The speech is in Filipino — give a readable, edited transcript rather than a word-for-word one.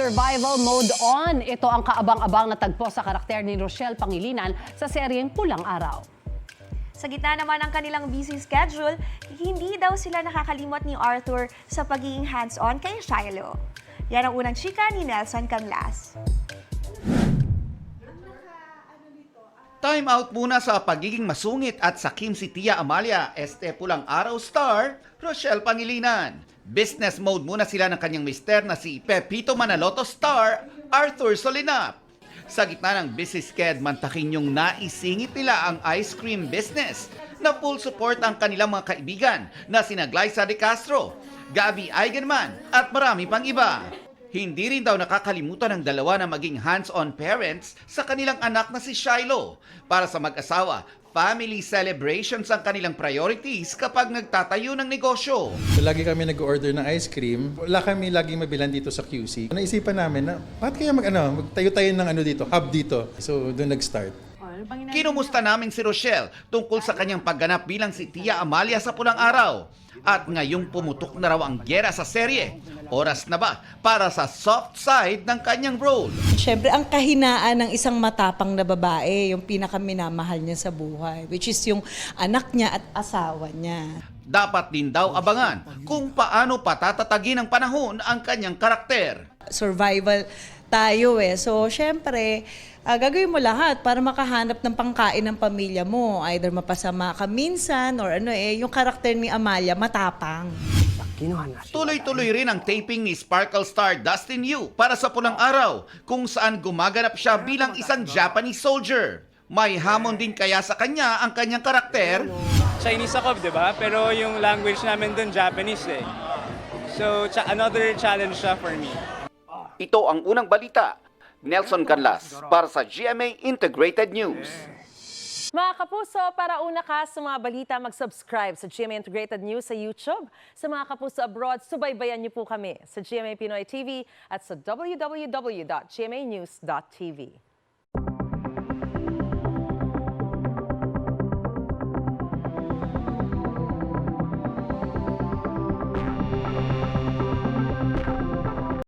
Survival mode on. Ito ang kaabang-abang na tagpo sa karakter ni Rochelle Pangilinan sa seryeng Pulang Araw. Sa gitna naman ng kanilang busy schedule, hindi daw sila nakakalimot ni Arthur sa pagiging hands-on kay Shiloh. Yan ang unang chika ni Nelson Canlas. Time out muna sa pagiging masungit at sakim si Tia Amalia, Pulang Araw star, Rochelle Pangilinan. Business mode muna sila ng kanyang mister na si Pepito Manaloto star, Arthur Solinap. Sa gitna ng busy schedule, mantakin yung naisingit nila ang ice cream business na full support ang kanilang mga kaibigan na sina Glyza De Castro, Gabby Eigenman at marami pang iba. Hindi rin daw nakakalimutan ng dalawa na maging hands-on parents sa kanilang anak na si Shiloh. Para sa mag-asawa, family celebrations ang kanilang priorities kapag nagtatayo ng negosyo. So, lagi kami nag-order ng ice cream. Wala kami laging mabilan dito sa QC. Naisipan namin na, bakit kaya magtayo-tayo ng dito, hub dito. So, doon nag-start. Kinumusta namin si Rochelle tungkol sa kanyang pagganap bilang si Tia Amalia sa Pulang Araw. At ngayong pumutok na raw ang gera sa serye, oras na ba para sa soft side ng kanyang role? Siyempre, ang kahinaan ng isang matapang na babae, yung pinakaminamahal niya sa buhay, which is yung anak niya at asawa niya. Dapat din daw abangan kung paano patatatagin ng panahon ang kanyang karakter. Survival tayo So, siyempre, gagawin mo lahat para makahanap ng pangkain ng pamilya mo. Either mapasama ka minsan or yung karakter ni Amalia, matapang. Tuloy-tuloy rin ang taping ni Sparkle star Dustin Yu para sa Pulang Araw, kung saan gumaganap siya bilang isang Japanese soldier. May hamon din kaya sa kanya ang kanyang karakter? Chinese ako, di ba? Pero yung language namin doon, Japanese So, another challenge siya for me. Ito ang unang balita. Nelson Canlas para sa GMA Integrated News. Mga kapuso, para una ka sa mga balita, mag-subscribe sa GMA Integrated News sa YouTube. Sa mga kapuso abroad, subaybayan niyo po kami sa GMA Pinoy TV at sa www.gmanews.tv.